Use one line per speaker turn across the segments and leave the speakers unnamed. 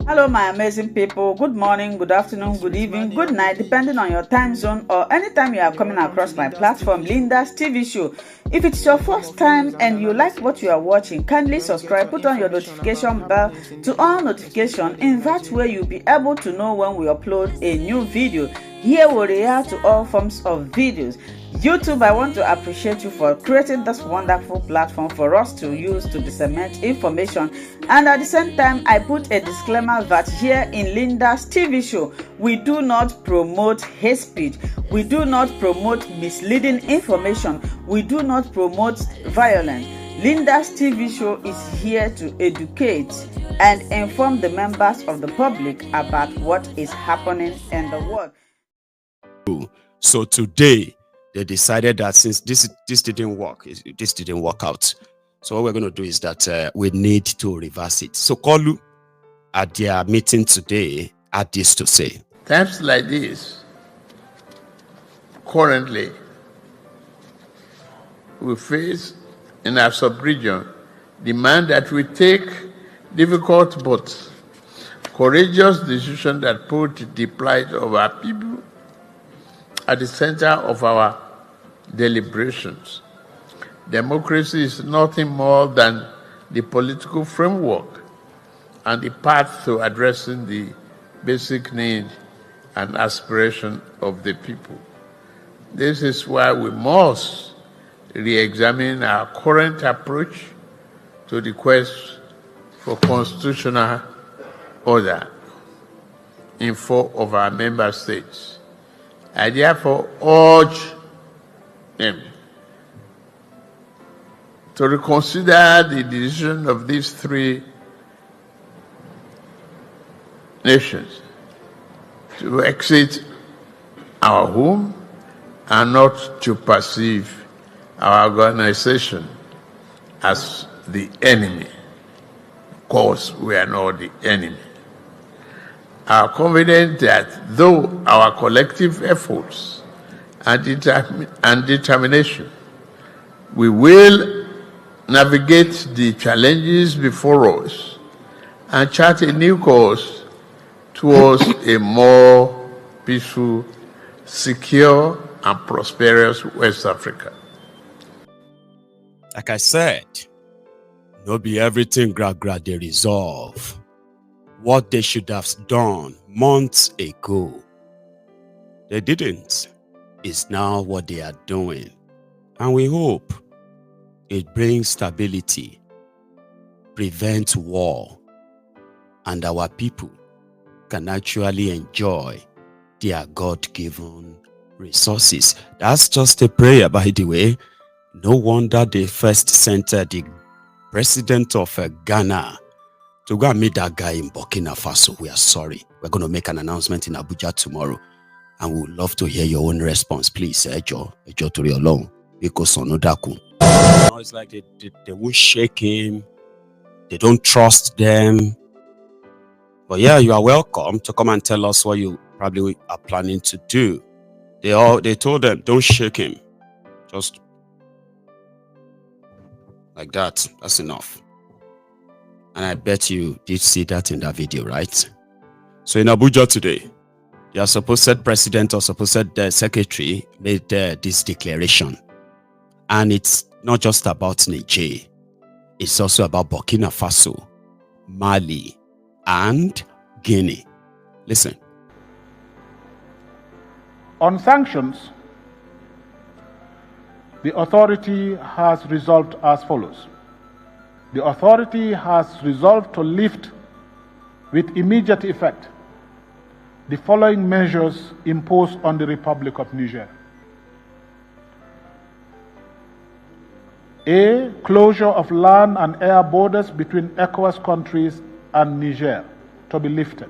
Hello, my amazing people. Good morning, good afternoon, good evening, good night, depending on your time zone or anytime you are coming across my platform, Linda's TV show. If it's your first time and you like what you are watching, kindly subscribe, put on your notification bell to all notification. In that way, you'll be able to know when we upload a new video. Here we react to all forms of videos. YouTube, I want to appreciate you for creating this wonderful platform for us to use to disseminate information. And at the same time, I put a disclaimer that here in Linda's TV show, we do not promote hate speech. We do not promote misleading information. We do not promote violence. Linda's TV show is here to educate and inform the members of the public about what is happening in the world.
So today, they decided that since this didn't work out, so what we're going to do is that we need to reverse it. So Kolu, at their meeting today, had this to say.
Times like this, currently, we face in our sub-region demand that we take difficult but courageous decisions that put the plight of our people at the center of our deliberations. Democracy is nothing more than the political framework and the path to addressing the basic need and aspiration of the people. This is why we must re-examine our current approach to the quest for constitutional order in 4 of our member states. I therefore urge them to reconsider the decision of these 3 nations to exit our home and not to perceive our organization as the enemy. Of course, we are not the enemy. I am confident that though our collective efforts and determination, we will navigate the challenges before us and chart a new course towards a more peaceful, secure, and prosperous West Africa.
Like I said, no be everything gra they resolve. What they should have done months ago, they didn't. Is now what they are doing. And we hope it brings stability, prevents war, and our people can actually enjoy their God-given resources. That's just a prayer, by the way. No wonder they first sent the president of Ghana to go and meet that guy in Burkina Faso. We are sorry. We're going to make an announcement in Abuja tomorrow. And we would love to hear your own response. Please, Ejo to your long. Because it's like they won't shake him. They don't trust them. But yeah, you are welcome to come and tell us what you probably are planning to do. They told them, don't shake him. Just like that. That's enough. And I bet you did see that in that video, right? So in Abuja today, their supposed president or supposed secretary made this declaration. And it's not just about Niger. It's also about Burkina Faso, Mali, and Guinea. Listen.
On sanctions, the authority has resolved as follows. The authority has resolved to lift with immediate effect the following measures imposed on the Republic of Niger. A. Closure of land and air borders between ECOWAS countries and Niger to be lifted.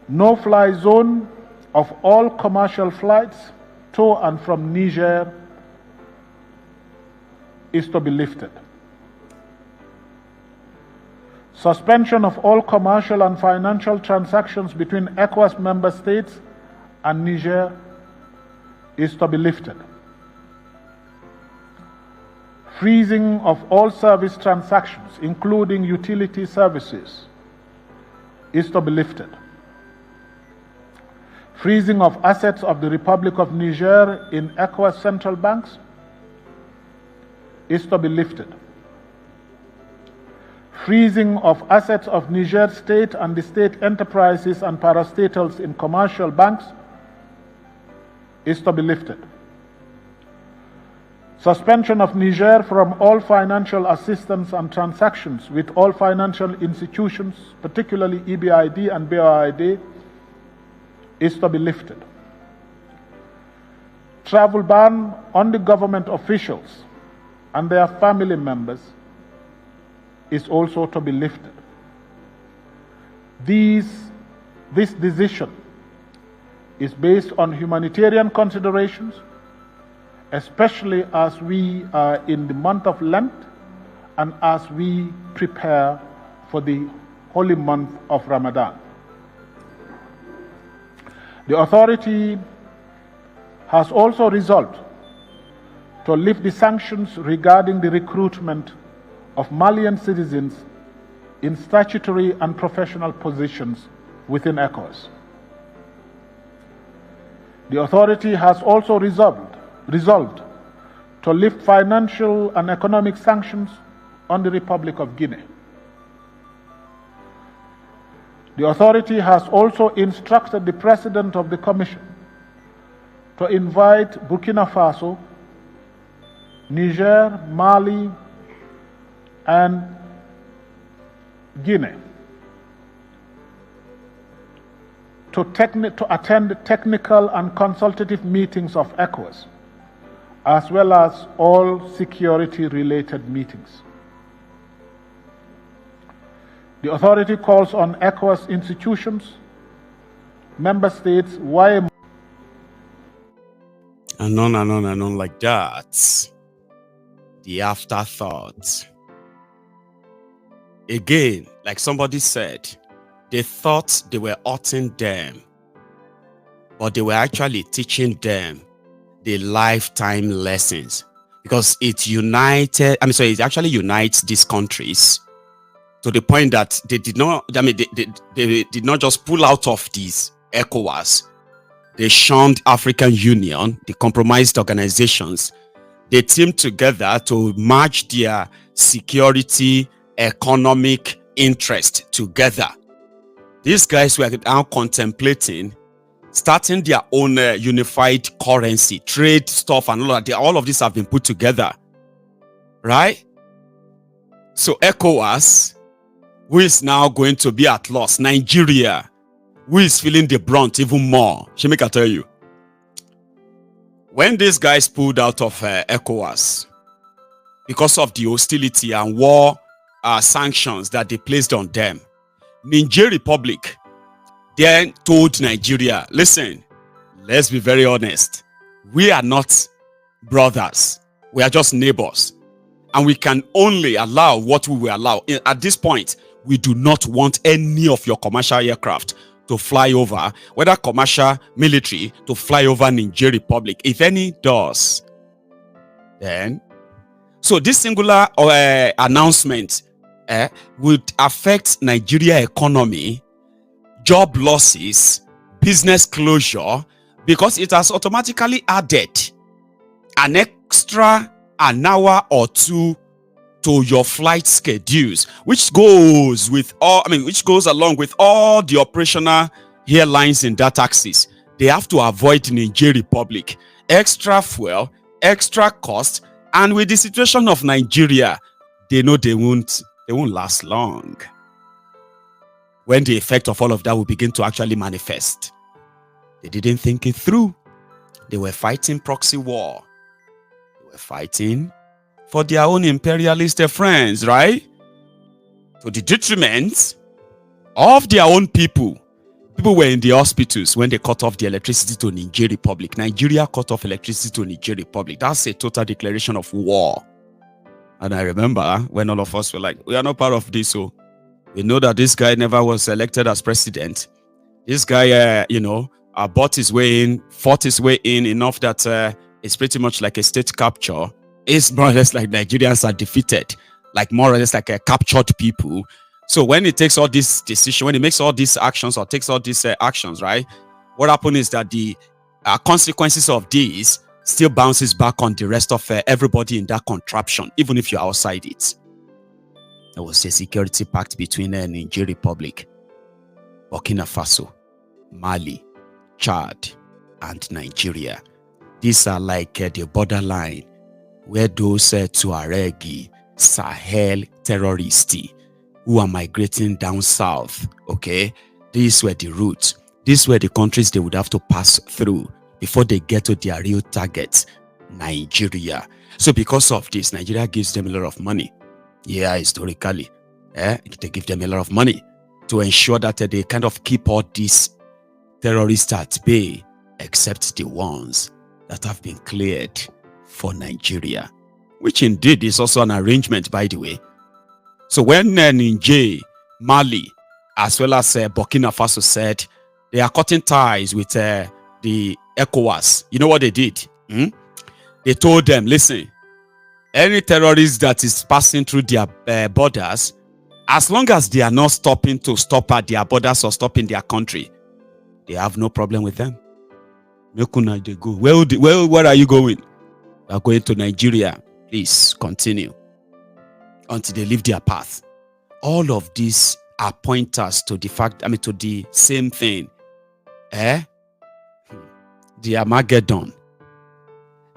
No-fly zone of all commercial flights to and from Niger is to be lifted. Suspension of all commercial and financial transactions between ECOWAS member states and Niger is to be lifted. Freezing of all service transactions, including utility services, is to be lifted. Freezing of assets of the Republic of Niger in ECOWAS central banks is to be lifted. Freezing of assets of Niger state and the state enterprises and parastatals in commercial banks is to be lifted. Suspension of Niger from all financial assistance and transactions with all financial institutions, particularly EBRD and BRID, is to be lifted. Travel ban on the government officials and their family members is also to be lifted. This decision is based on humanitarian considerations, especially as we are in the month of Lent and as we prepare for the holy month of Ramadan. The authority has also resolved to lift the sanctions regarding the recruitment of Malian citizens in statutory and professional positions within ECOWAS. The authority has also resolved to lift financial and economic sanctions on the Republic of Guinea. The authority has also instructed the President of the Commission to invite Burkina Faso, Niger, Mali, and Guinea to attend technical and consultative meetings of ECOWAS, as well as all security-related meetings. The authority calls on ECOWAS institutions, member states, YMO,
and on like that. The afterthought. Again, like somebody said, they thought they were hurting them, but they were actually teaching them the lifetime lessons, because it actually unites these countries to the point that they did not, they did not just pull out of these ECOWAS. They shunned African Union, the compromised organizations. They teamed together to merge their security, economic interest together. These guys were now contemplating starting their own unified currency, trade stuff, and all of this have been put together, right? So ECOWAS, who is now going to be at loss, Nigeria, who is feeling the brunt even more. Shemika tell you, when these guys pulled out of ECOWAS because of the hostility and war sanctions that they placed on them, Niger Republic then told Nigeria, listen, let's be very honest. We are not brothers. We are just neighbors. And we can only allow what we will allow. At this point, we do not want any of your commercial aircraft to fly over, whether commercial, military, to fly over Niger Republic. If any does, then. So this singular announcement would affect Nigeria economy, job losses, business closure, because it has automatically added an extra an hour or two to your flight schedules, which goes along with all the operational airlines in that axis. They have to avoid Niger Republic. Extra fuel, extra cost, and with the situation of Nigeria, they know they won't last long. When the effect of all of that will begin to actually manifest. They didn't think it through. They were fighting proxy war. They were fighting for their own imperialist friends, right? To the detriment of their own people. People were in the hospitals when they cut off the electricity to Niger Republic. Nigeria cut off electricity to Niger Republic. That's a total declaration of war. And I remember when all of us were like, we are not part of this, so we know that this guy never was elected as president. This guy, bought his way in, fought his way in enough that it's pretty much like a state capture. It's more or less like Nigerians are defeated, like more or less like a captured people. So when it takes all this decision, when it makes all these actions or takes all these actions, right? What happens is that the consequences of this still bounces back on the rest of everybody in that contraption, even if you're outside it. There was a security pact between Niger Republic, Burkina Faso, Mali, Chad, and Nigeria. These are like the borderline where those Tuareg, Sahel terrorists who are migrating down south, okay, these were the routes. These were the countries they would have to pass through before they get to their real target, Nigeria. So because of this, Nigeria gives them a lot of money. Yeah, historically, they give them a lot of money to ensure that they kind of keep all these terrorists at bay, except the ones that have been cleared for Nigeria, which indeed is also an arrangement, by the way. So when Niger, Mali, as well as Burkina Faso said they are cutting ties with the ECOWAS, you know what they did? They told them, listen, any terrorist that is passing through their borders, as long as they are not stopping to stop at their borders or stop in their country, they have no problem with them. They go. Where are you going? We are going to Nigeria. Please continue until they leave their path. All of these are pointers to the fact, to the same thing. The Armageddon.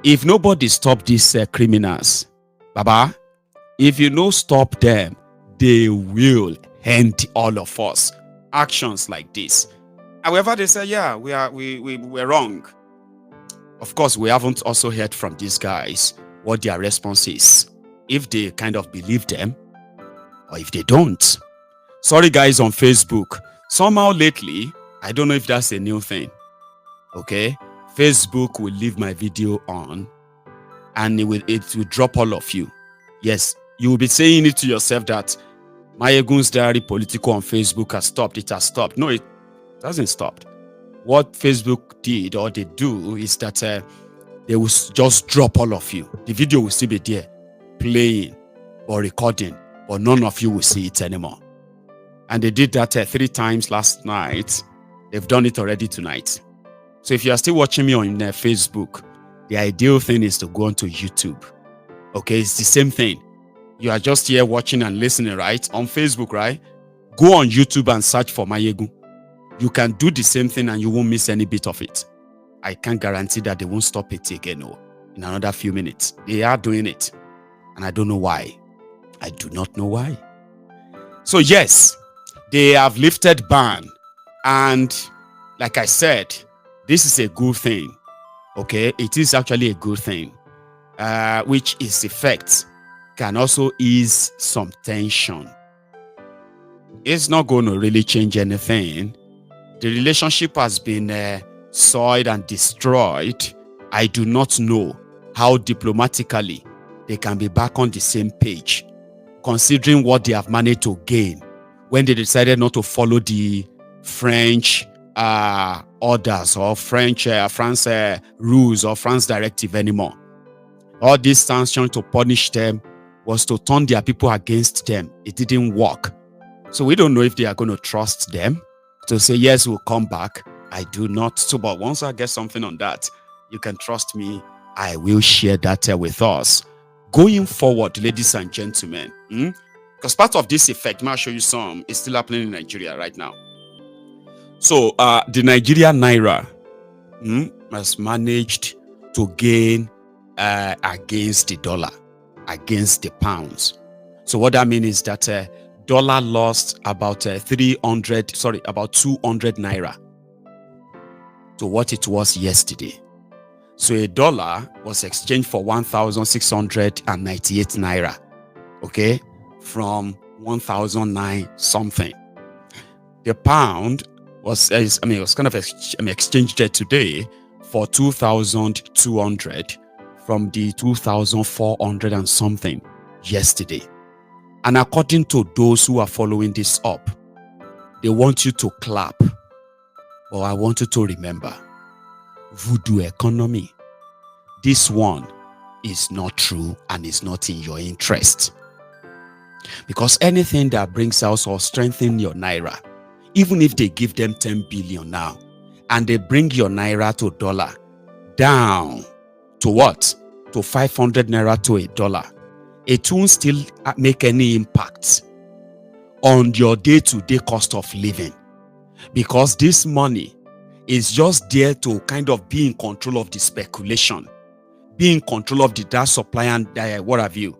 If nobody stop these criminals, Baba, if you no stop them, they will end all of us. Actions like this. However, they say, yeah, we're wrong. Of course, we haven't also heard from these guys what their response is. If they kind of believe them, or if they don't. Sorry, guys, on Facebook. Somehow lately, I don't know if that's a new thing. Okay? Facebook will leave my video on, and it will drop all of you. Yes, you will be saying it to yourself that Mayegun's Diary Political on Facebook has stopped. It has stopped. No, it hasn't stopped. What Facebook did or they do is that they will just drop all of you. The video will still be there, playing or recording, but none of you will see it anymore. And they did that 3 times last night. They've done it already tonight. So if you are still watching me on Facebook, the ideal thing is to go onto YouTube. Okay, it's the same thing. You are just here watching and listening, right? On Facebook, right? Go on YouTube and search for Mayegun. You can do the same thing and you won't miss any bit of it. I can't guarantee that they won't stop it again in another few minutes. They are doing it. And I don't know why. I do not know why. So yes, they have lifted ban. And like I said, this is a good thing. Okay, it is actually a good thing. Which its effect can also ease some tension. It's not going to really change anything. The relationship has been soiled and destroyed. I do not know how diplomatically they can be back on the same page, considering what they have managed to gain when they decided not to follow the French orders or France rules or France directive anymore. All these sanctions to punish them was to turn their people against them. It didn't work. So we don't know if they are going to trust them to say, yes, we'll come back. I do not. So, but once I get something on that, you can trust me. I will share that with us. Going forward, ladies and gentlemen, because part of this effect, I'll show you some, is still happening in Nigeria right now. So, the Nigerian Naira has managed to gain against the dollar, against the pounds. So what that means is that dollar lost about 200 naira to what it was yesterday. So a dollar was exchanged for 1,698 naira, okay, from 1,009 something. The pound was, it was kind of exchanged today for 2,200 from the 2,400 and something yesterday. And according to those who are following this up, they want you to clap. But I want you to remember, voodoo economy. This one is not true and is not in your interest. Because anything that brings out or strengthen your naira, even if they give them 10 billion now, and they bring your naira to dollar down to what? To 500 naira to a dollar, it won't still make any impact on your day-to-day cost of living, because this money is just there to kind of be in control of the speculation, be in control of the that supply and what have you.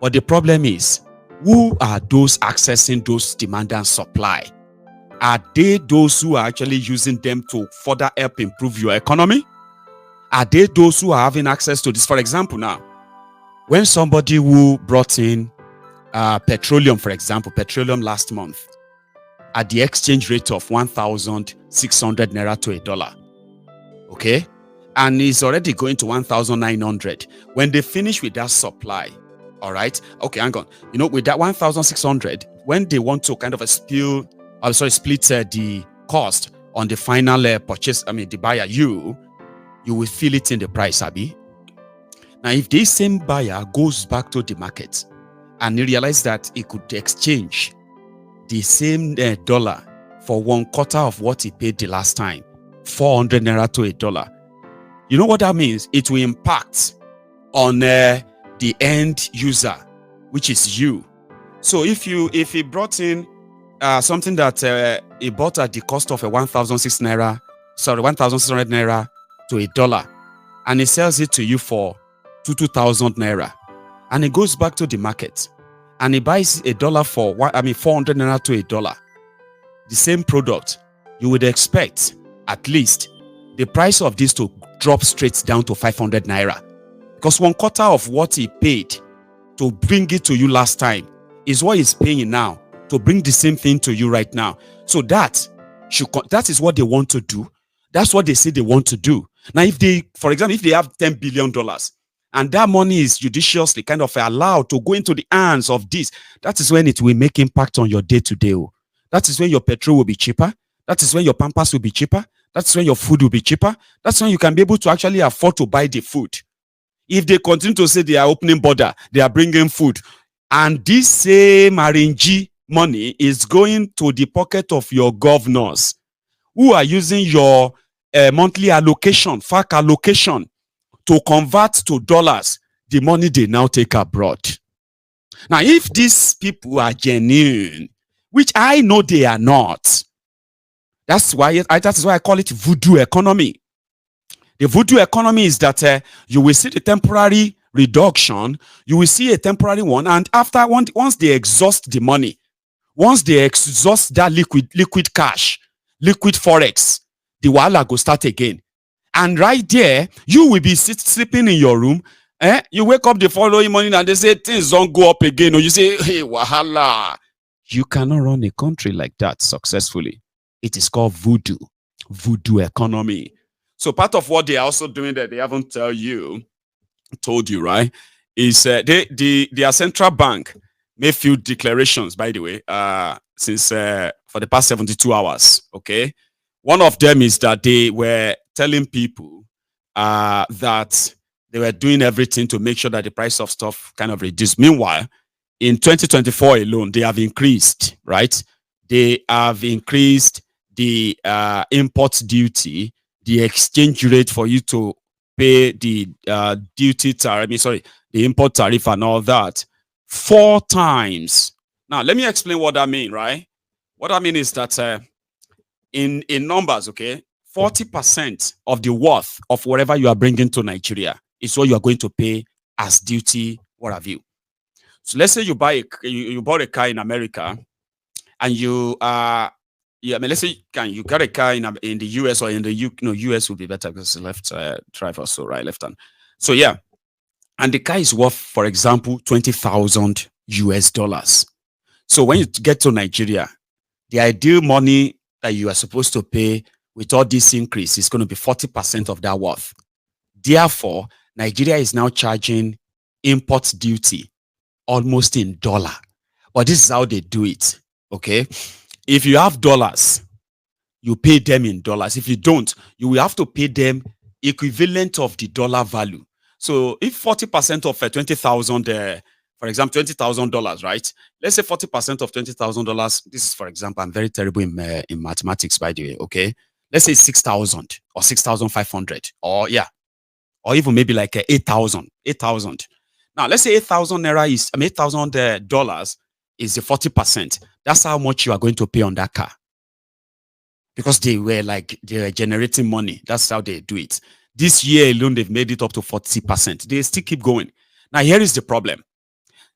But the problem is, who are those accessing those demand and supply? Are they those who are actually using them to further help improve your economy? Are they those who are having access to this? For example, now, when somebody who brought in petroleum, for example, petroleum last month at the exchange rate of 1,600 naira to a dollar, okay, and is already going to 1,900. When they finish with that supply, all right, okay, hang on, with that 1,600, when they want to kind of split the cost on the final purchase, the buyer, you will feel it in the price, Abi. Now, if this same buyer goes back to the market and he realizes that he could exchange the same dollar for 1/4 of what he paid the last time, 400 naira to a dollar, you know what that means? It will impact on the end user, which is you. So if he brought in something that he bought at the cost of 1,600 naira to a dollar, and he sells it to you for 2,000 naira, and he goes back to the market and he buys a dollar for 400 naira to a dollar, the same product, you would expect at least the price of this to drop straight down to 500 naira, because 1/4 of what he paid to bring it to you last time is what he's paying now to bring the same thing to you right now. So that is what they want to do. That's what they say they want to do. Now, if they have $10 billion and that money is judiciously kind of allowed to go into the hands of this, that is when it will make impact on your day-to-day. That is when your petrol will be cheaper. That is when your pampers will be cheaper. That's when your food will be cheaper. That's when you can be able to actually afford to buy the food. If they continue to say they are opening border, they are bringing food, and this same RNG money is going to the pocket of your governors who are using your monthly allocation, FAC allocation, to convert to dollars the money they now take abroad. Now, if these people are genuine, which I know they are not, that's why I call it voodoo economy. The voodoo economy is that you will see the temporary reduction, you will see a temporary one, and after once they exhaust the money, once they exhaust that liquid cash, liquid forex, the wahala go start again. And right there, you will be sleeping in your room. You wake up the following morning and they say things don't go up again, or you say, hey, wahala. You cannot run a country like that successfully. It is called voodoo economy. So part of what they are also doing that they haven't told you, right, is their central bank made few declarations, by the way, since for the past 72 hours. Okay, one of them is that they were telling people that they were doing everything to make sure that the price of stuff kind of reduced. Meanwhile, in 2024 alone, they have increased, right? They have increased the import duty, the exchange rate for you to pay the the import tariff and all that 4 times. Now, let me explain what that means, right? What I mean is that in numbers, okay, 40% of the worth of whatever you are bringing to Nigeria is what you are going to pay as duty, what have you. So let's say you bought a car in America, and let's say you got a car in the US or in the US would be better because it's left drive or so, right? Left hand. So yeah, and the car is worth, for example, $20,000 US. So when you get to Nigeria, the ideal money that you are supposed to pay with all this increase is going to be 40% of that worth. Therefore, Nigeria is now charging import duty almost in dollar. But this is how they do it. Okay, if you have dollars, you pay them in dollars. If you don't, you will have to pay them equivalent of the dollar value. So if 40% of 20,000, for example, $20,000, right? Let's say 40% of $20,000. This is, for example, I'm very terrible in mathematics, by the way. Okay, let's say 6,000 or 6,500, or yeah, or even maybe like 8,000. 8,000. Now let's say 8,000 naira is, I mean, $8,000 is the 40%. That's how much you are going to pay on that car, because they were generating money. That's how they do it. This year alone, they've made it up to 40%. They still keep going. Now, here is the problem.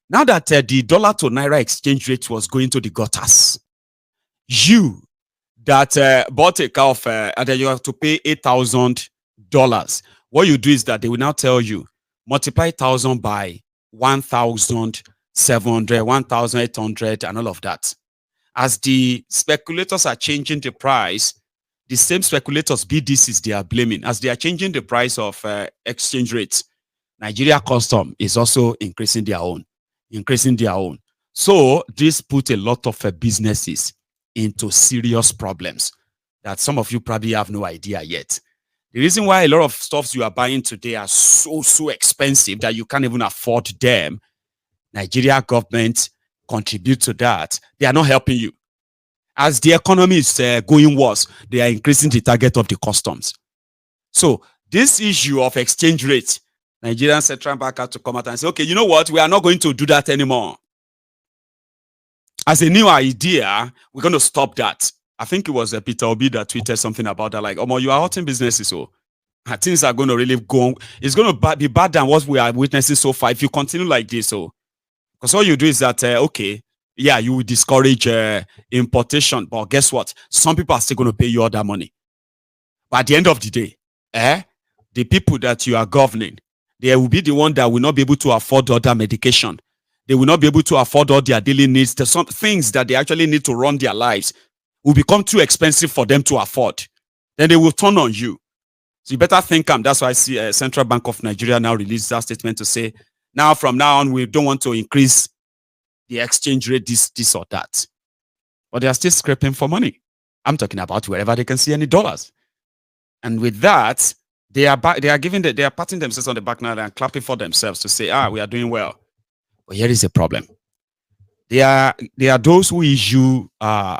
Now that the dollar to naira exchange rate was going to the gutters, you that bought a car of, and then you have to pay $8,000. What you do is that they will now tell you, multiply 1,000 by 1,700, 1,800, and all of that. As the speculators are changing the price, the same speculators, BDCs, they are blaming. As they are changing the price of exchange rates, Nigeria Custom is also increasing their own. So this put a lot of businesses into serious problems that some of you probably have no idea yet. The reason why a lot of stuffs you are buying today are so expensive that you can't even afford them, Nigeria government contribute to that. They are not helping you. As the economy is going worse, they are increasing the target of the customs. So this issue of exchange rate, Nigerian Central Bank had to come out and say, okay, you know what? We are not going to do that anymore. As a new idea, we're going to stop that. I think it was Peter Obi that tweeted something about that, like, you are hurting businesses, so things are going to really go. It's going to be bad than what we are witnessing so far if you continue like this. So, because all you do is that, okay, yeah, you will discourage importation, but guess what? Some people are still going to pay you all that money. But at the end of the day, the people that you are governing, they will be the one that will not be able to afford all that medication. They will not be able to afford all their daily needs. There's some things that they actually need to run their lives will become too expensive for them to afford. Then they will turn on you. So you better think. That's why I see Central Bank of Nigeria now released that statement to say, now from now on, we don't want to increase the exchange rate, this or that. But they are still scraping for money. I'm talking about wherever they can see any dollars. And with that, they are patting themselves on the back now and clapping for themselves to say, we are doing well. But here is the problem. There are those who issue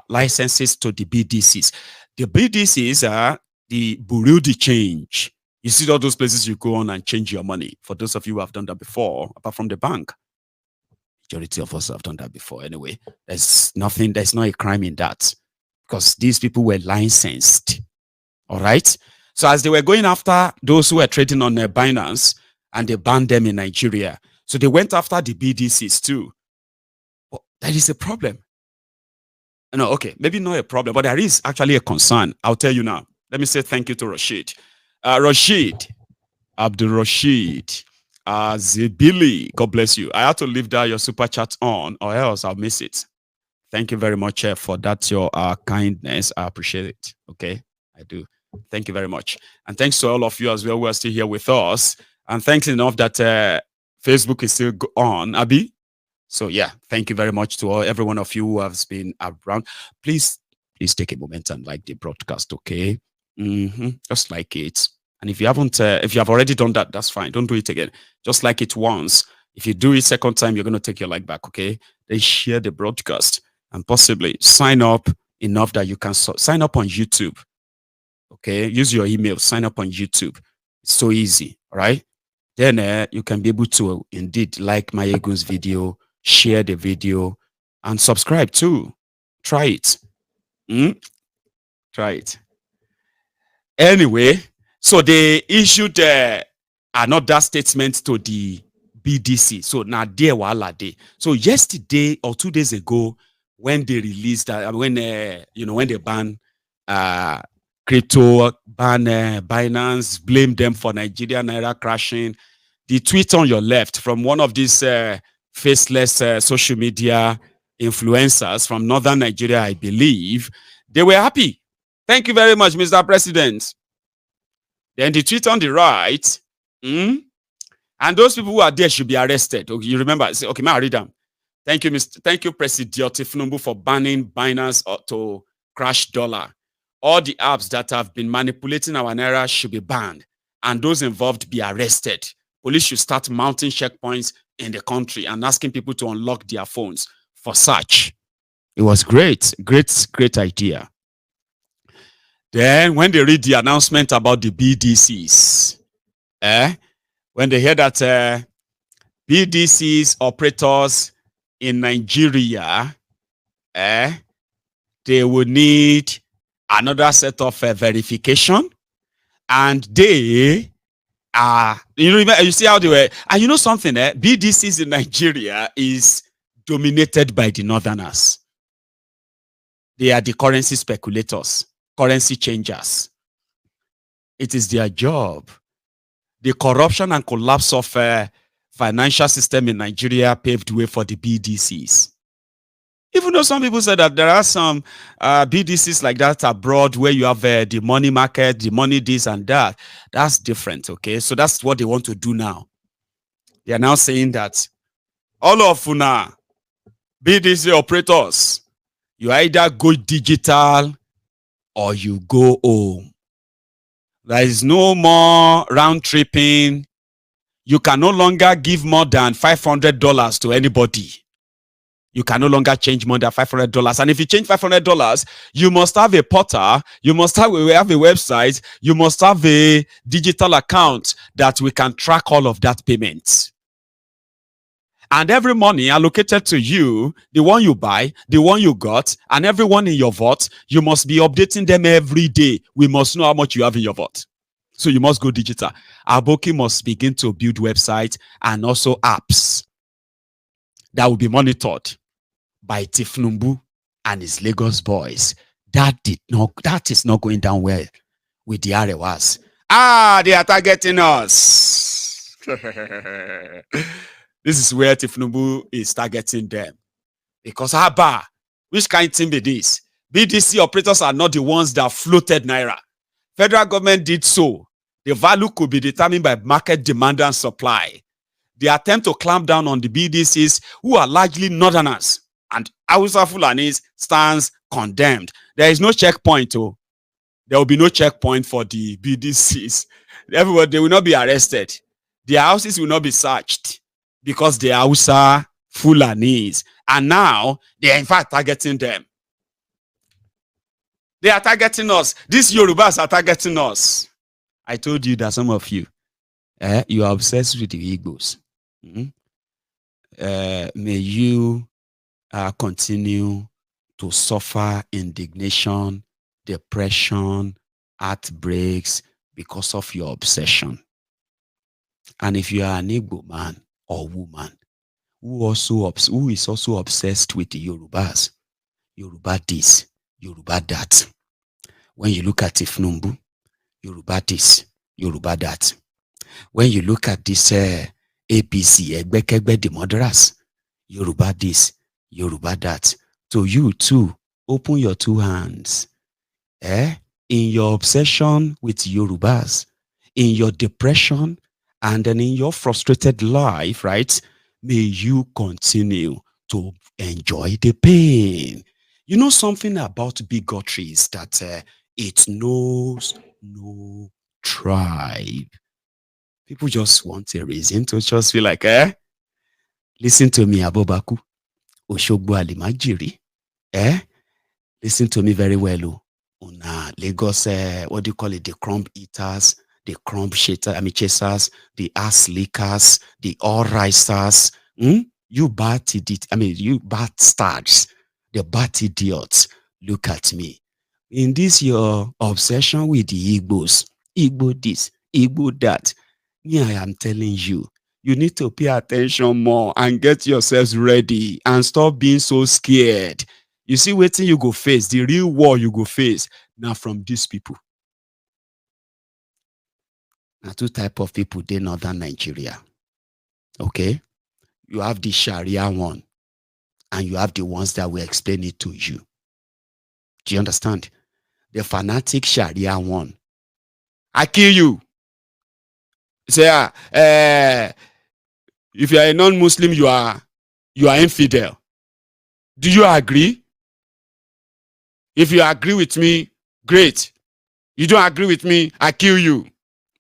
licenses to the BDCs. The BDCs are the Bureau de Change. You see all those places you go on and change your money. For those of you who have done that before, apart from the bank, majority of us have done that before anyway. There's not a crime in that, because these people were licensed. All right. So as they were going after those who were trading on Binance, and they banned them in Nigeria, so they went after the BDCs too. But that is a problem. No, okay, maybe not a problem, but there is actually a concern. I'll tell you now. Let me say thank you to Rashid. Abdul Rashid, Zibili, God bless you. I have to leave that your super chat on, or else I'll miss it. Thank you very much for that, your kindness. I appreciate it. Okay, I do. Thank you very much. And thanks to all of you as well who are still here with us. And thanks enough that Facebook is still on, Abby. So yeah, thank you very much to every one of you who has been around. Please take a moment and like the broadcast, okay? Just like it. And if you haven't, if you have already done that, that's fine. Don't do it again. Just like it once. If you do it second time, you're going to take your like back, okay? Then share the broadcast and possibly sign up enough that you can sign up on YouTube. Okay, use your email, sign up on YouTube. It's so easy, all right? Then you can be able to indeed like my Egun's video, share the video, and subscribe too. Try it. Try it. Anyway, so they issued another statement to the BDC. So now there were day. So yesterday or 2 days ago, when they released when they ban crypto, ban Binance, blame them for Nigeria Naira crashing. The tweet on your left from one of these faceless social media influencers from northern Nigeria, I believe, they were happy. Thank you very much, Mr. President. Then the tweet on the right, and those people who are there should be arrested. Okay, you remember? Okay, may I read them? Thank you, President Tinubu, for banning Binance to crash dollar. All the apps that have been manipulating our naira should be banned, and those involved be arrested. Police should start mounting checkpoints in the country and asking people to unlock their phones for search. It was great, great idea. Then when they read the announcement about the BDCs, when they hear that BDCs operators in Nigeria, they will need another set of verification, and they are, you see how they were, and you know something, BDCs in Nigeria is dominated by the northerners. They are the currency speculators, currency changers. It is their job. The corruption and collapse of financial system in Nigeria paved way for the BDCs. Even though some people say that there are some BDCs like that abroad where you have the money market, the money this and that. That's different, okay? So that's what they want to do now. They are now saying that all of una BDC operators, you either go digital or you go home. There is no more round tripping. You can no longer give more than $500 to anybody. You can no longer change more than $500. And if you change $500, you must have a portal, you must have a website, you must have a digital account that we can track all of that payment. And every money allocated to you, the one you buy, the one you got, and everyone in your vault, you must be updating them every day. We must know how much you have in your vault. So you must go digital. Aboki must begin to build websites and also apps that will be monitored by Tinubu and his Lagos boys. That is not going down well with the Arewas. They are targeting us. This is where Tinubu is targeting them. Because which kind of thing be this? BDC operators are not the ones that floated Naira. Federal government did so. The value could be determined by market demand and supply. The attempt to clamp down on the BDCs, who are largely northerners and Hausa Fulanis, stands condemned. There is no checkpoint. There will be no checkpoint for the BDCs. Everybody, they will not be arrested. Their houses will not be searched because they are Hausa Fulanis. And now, they are in fact targeting them. They are targeting us. These Yorubas are targeting us. I told you that some of you, you are obsessed with the Igbos. May you continue to suffer indignation, depression, heartbreaks because of your obsession. And if you are an Igbo man or woman who is also obsessed with the Yorubas, Yoruba this, Yoruba that. When you look at Tinubu, Yoruba this, Yoruba that. When you look at this APC, Egbekegbe the murderers, Yoruba this, Yoruba that. So you too, open your two hands. In your obsession with Yorubas, in your depression, and then in your frustrated life, right? May you continue to enjoy the pain. You know something about bigotry is that it knows no tribe. People just want a reason to just feel like, listen to me, Abobaku, Oshogbo Alimajiri, listen to me very well, Una Lagos, what do you call it, the crumb eaters, the crumb chasers, the ass lickers, the all risers, you bad idiot, you bastards, the bad idiots, look at me. In this your obsession with the Igbos, Igbo this, Igbo that, I am telling you, you need to pay attention more and get yourselves ready and stop being so scared. You see, waiting you go face, the real war you go face, now from these people. Now two type of people, they northern Nigeria. Okay? You have the Sharia one, and you have the ones that will explain it to you. Do you understand? The fanatic Sharia one. I kill you. Say, if you are a non-Muslim, you are infidel. Do you agree? If you agree with me, great. You don't agree with me, I kill you.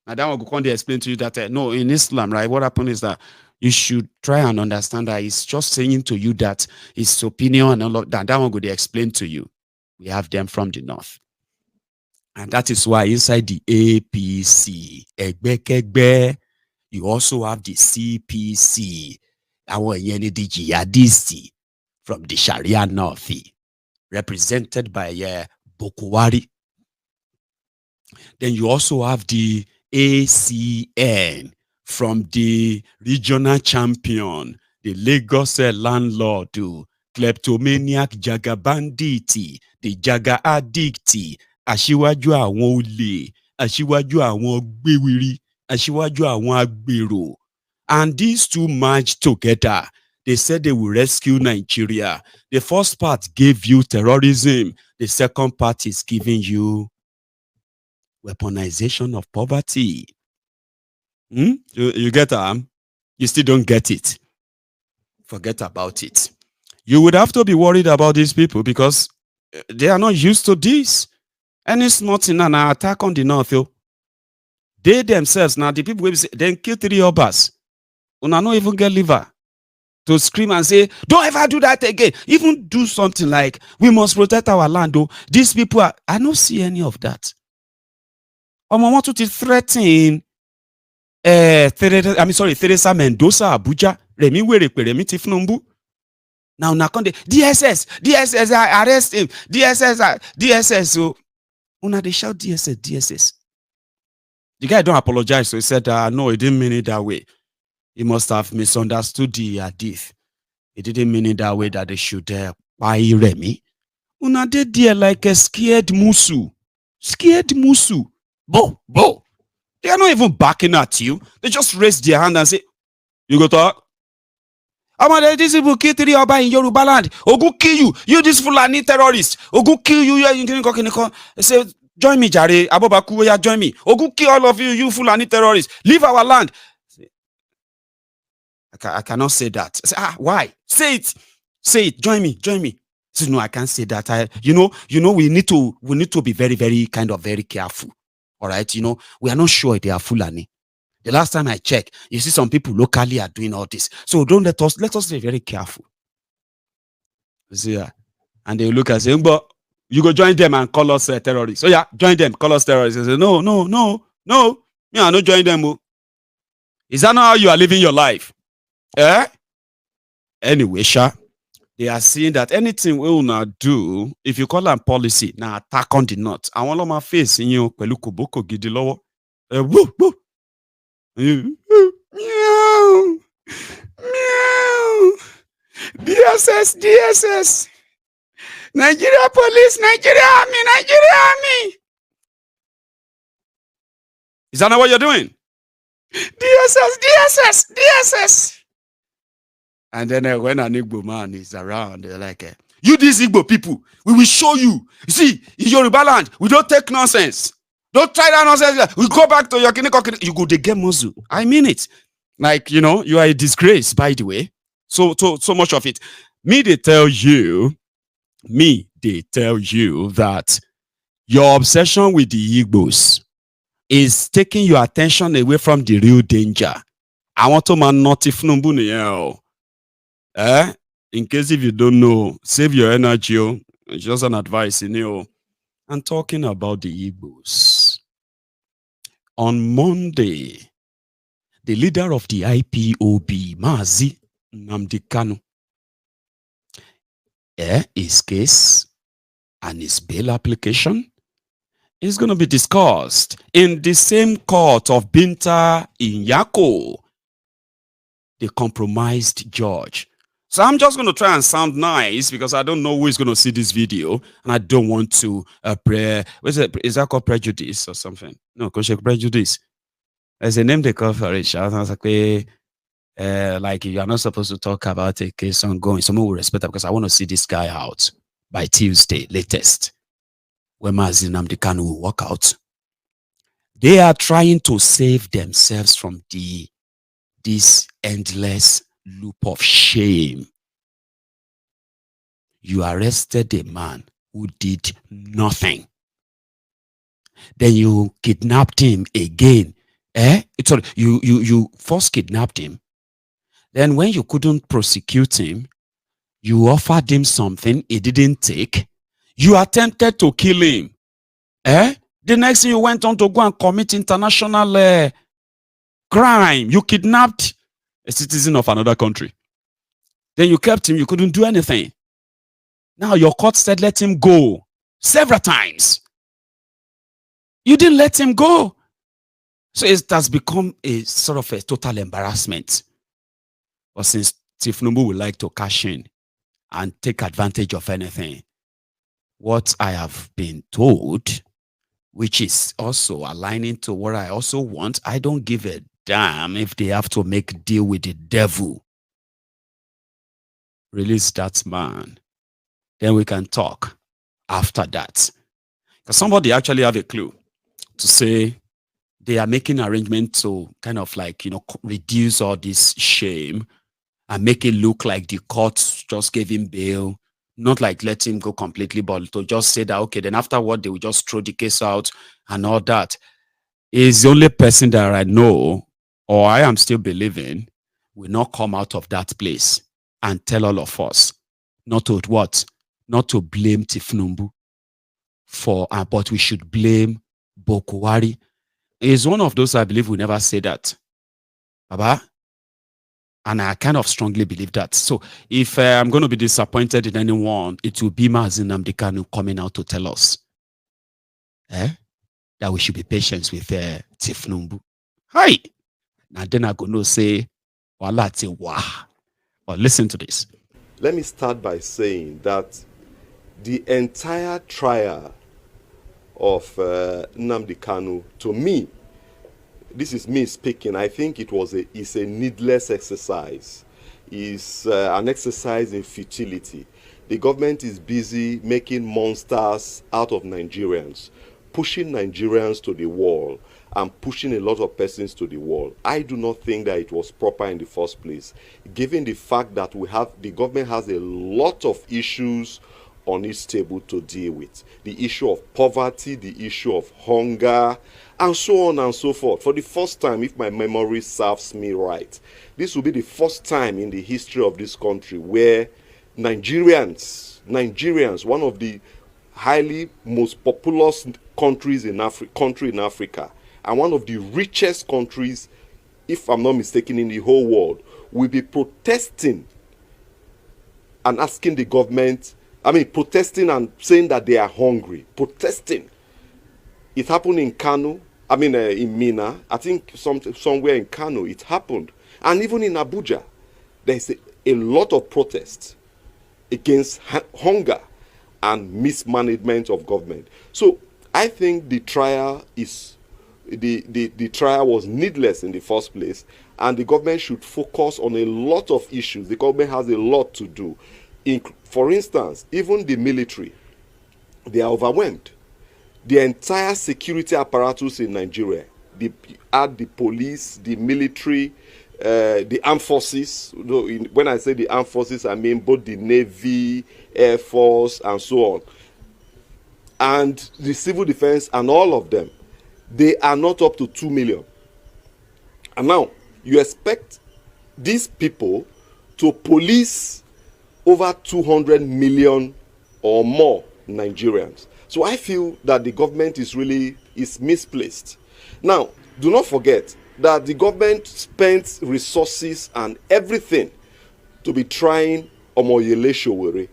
And that one go come to explain to you that no, in Islam, right? What happened is that you should try and understand that it's just saying to you that it's opinion and all of that. That one go to explain to you. We have them from the north. And that is why inside the APC, Egbekegbe, you also have the CPC, our the jihadists from the Sharia North, represented by Bokwari. Then you also have the ACN from the regional champion, the Lagos landlord, kleptomaniac jaga banditi, the jaga addicti, aṣíwájú àwọn olè, aṣíwájú àwọn gbéwìrì, aṣíwájú àwọn agbèrò. And these two merged together. They said they will rescue Nigeria. The first part gave you terrorism. The second part is giving you weaponization of poverty. You get that? You still don't get it. Forget about it. You would have to be worried about these people because they are not used to this. And it's not in an attack on the north. They themselves, now the people will say, then kill 3 obas. Una not even get liver to scream and say, don't ever do that again. Even do something like, we must protect our land. These people are, I don't see any of that. I want to threaten Teresa Mendoza, Abuja, Remi Werekpe, Remi Tifnumbu. Now, DSS, arrest him. DSS. So, una they shout DSS. The guy don't apologize. So he said, no, he didn't mean it that way. He must have misunderstood the hadith. He didn't mean it that way that they should buy Remi. Una did there like a scared musu. Scared musu. Bo. They are not even backing at you. They just raise their hand and say, you go talk? These people kill 3 Oba in Yoruba land. Ogu kill you. You this Fulani terrorist. Ogu kill you. They say, join me, Jare. Abobaku, join me. Ogu kill all of you, you Fulani terrorists. Leave our land. I cannot say that. I say, why? Say it. Join me. Say, no, I can't say that. We need to be very, very very careful. All right, we are not sure they are Fulani. The last time I checked, you see some people locally are doing all this. So don't let us be very careful. You see, and they look and say, but you go join them and call us terrorists. So yeah, join them, call us terrorists. They say, no. Me, I not join them. Is that not how you are living your life? Anyway, they are saying that anything we will not do, if you call them policy, now attack on the north. I want my face in you, Peluko Boko Gidilowo. Woo. Meow. DSS. Nigeria police, Nigeria army. Is that not what you're doing? DSS. And then when an Igbo man is around, they're like, you these Igbo people, we will show you. You see, in Yoruba land, we don't take nonsense. Don't try that nonsense. We go back to your kiniko. You go to get muzzle. I mean it. Like, you are a disgrace, by the way. So much of it. They tell you that your obsession with the Igbos is taking your attention away from the real danger. I want to man not if in case if you don't know, save your energy. It's just an advice, I'm talking about the Igbos. On Monday, the leader of the IPOB, Mazi Nnamdi Kanu, his case and his bail application is going to be discussed in the same court of Binta in Yako, the compromised judge. So I'm just going to try and sound nice because I don't know who is going to see this video, and I don't want to is that called prejudice or something? No, prejudice. There's a name they call for it. I was like you are not supposed to talk about a case ongoing. Someone will respect that because I want to see this guy out by Tuesday latest, when Mazi Nnamdi Kanu will walk out. They are trying to save themselves from this endless loop of shame. You arrested a man who did nothing. Then you kidnapped him again You first kidnapped him. Then when you couldn't prosecute him, you offered him something he didn't take. You attempted to kill him. The next thing you went on to go and commit international crime. You kidnapped a citizen of another country. Then you kept him. You couldn't do anything. Now your court said let him go several times. You didn't let him go. So it has become a sort of a total embarrassment. But since Tinubu would like to cash in and take advantage of anything, what I have been told, which is also aligning to what I also want, I don't give a damn if they have to make a deal with the devil. Release that man. Then we can talk after that. Because somebody actually have a clue to say they are making arrangements to kind of like, reduce all this shame and make it look like the court just gave him bail, not like let him go completely, but to just say that, okay, then afterward, they will just throw the case out and all that. Is the only person that I know, or I am still believing, will not come out of that place and tell all of us not to what? Not to blame Tinubu but we should blame Bokwari. Is one of those I believe will never say that. Baba? And I kind of strongly believe that. So if I'm going to be disappointed in anyone, it will be Nnamdi Kanu coming out to tell us that we should be patient with Tinubu. Hi! Now then I'm going to say, wala ti wa. But listen to this.
Let me start by saying that the entire trial of Nnamdi Kanu, to me, this is me speaking, I think it's a needless exercise. It's an exercise in futility. The government is busy making monsters out of Nigerians, pushing Nigerians to the wall and pushing a lot of persons to the wall. I do not think that it was proper in the first place, given the fact that the government has a lot of issues on its table to deal with. The issue of poverty, the issue of hunger, and so on and so forth. For the first time, if my memory serves me right, this will be the first time in the history of this country where Nigerians, one of the most populous countries in Africa, and one of the richest countries, if I'm not mistaken, in the whole world, will be protesting and asking the government, protesting and saying that they are hungry. Protesting. It happened in Kano, in Mina. I think somewhere in Kano it happened. And even in Abuja, there's a lot of protests against hunger and mismanagement of government. So I think the trial was needless in the first place, and the government should focus on a lot of issues. The government has a lot to do. For instance, even the military, they are overwhelmed. The entire security apparatus in Nigeria, the police, the military, the armed forces. When I say the armed forces, I mean both the Navy, Air Force, and so on. And the civil defense and all of them, they are not up to 2 million. And now, you expect these people to police over 200 million or more Nigerians. So I feel that the government is misplaced. Now, do not forget that the government spends resources and everything to be trying Omoyele Sowore.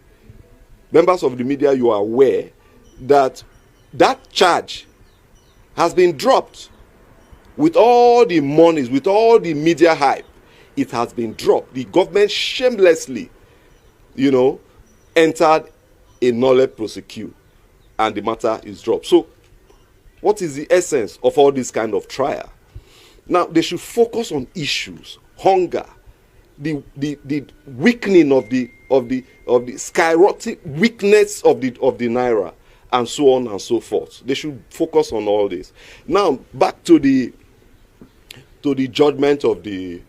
Members of the media, you are aware that charge has been dropped. With all the monies, with all the media hype, it has been dropped. The government shamelessly, entered a nolle prosequi, and the matter is dropped. So, what is the essence of all this kind of trial? Now, they should focus on issues, hunger, the weakening of the skyrocketing weakness of the naira, and so on and so forth. They should focus on all this. Now, back to the judgment of the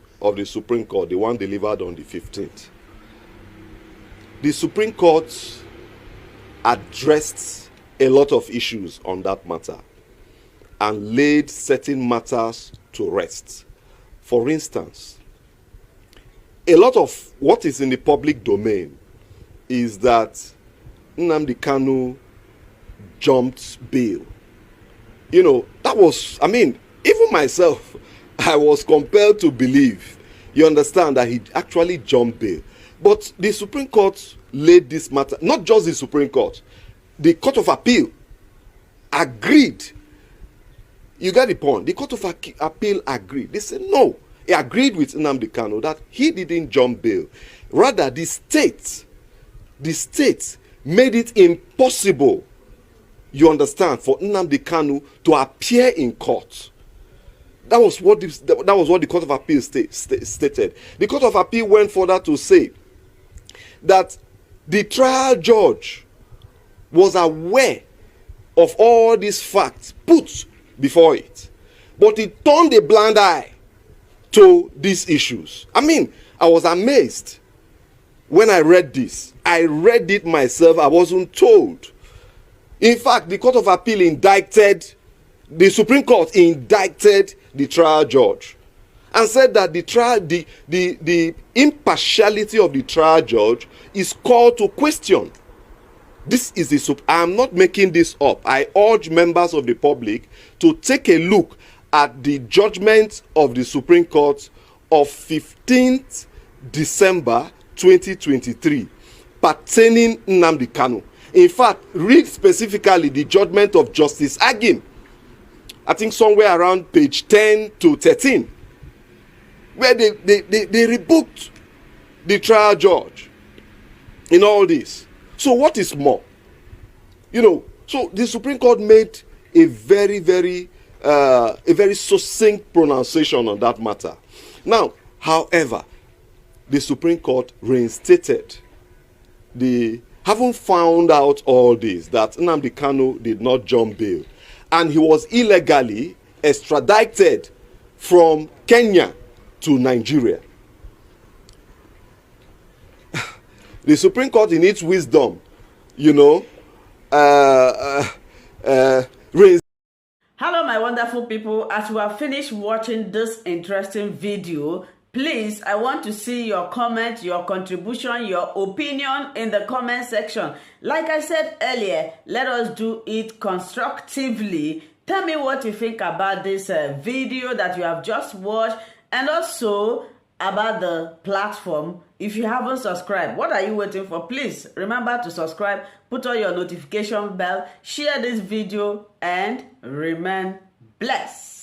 Supreme Court, the one delivered on the 15th. The Supreme Court addressed a lot of issues on that matter. and laid certain matters to rest. For instance, a lot of what is in the public domain is that Nnamdi Kanu jumped bail. You know, that was, I mean, even myself, I was compelled to believe, you understand, that he actually jumped bail. But the Supreme Court laid this matter, not just the Supreme Court, the Court of Appeal agreed. You get the point. The Court of Appeal agreed. They said no. He agreed with Nnamdi Kanu that he didn't jump bail. Rather, the state made it impossible, you understand, for Nnamdi Kanu to appear in court. That was what the Court of Appeal stated. The Court of Appeal went further to say that the trial judge was aware of all these facts put before it, but he turned a blind eye to these issues. I mean, I was amazed when I read this. I read it myself. I wasn't told. In fact, the Court of Appeal the Supreme Court indicted the trial judge and said that the impartiality of the trial judge is called to question. This is I am not making this up. I urge members of the public to take a look at the judgment of the Supreme Court of 15th December 2023 pertaining Nnamdi Kanu. In fact, read specifically the judgment of Justice Agim, I think somewhere around page 10 to 13, where they rebuked the trial judge in all this. So what is more? You know, so the Supreme Court made a very succinct pronunciation on that matter. Now, however, the Supreme Court reinstated having found out all this, that Nnamdi Kanu did not jump bail, and he was illegally extradited from Kenya to Nigeria. The Supreme Court, in its wisdom, you know,
Hello, my wonderful people. As you have finished watching this interesting video, please, I want to see your comment, your contribution, your opinion in the comment section. Like I said earlier, let us do it constructively. Tell me what you think about this video that you have just watched, and also about the platform. If you haven't subscribed, what are you waiting for? Please remember to subscribe, put on your notification bell, share this video, and remain blessed.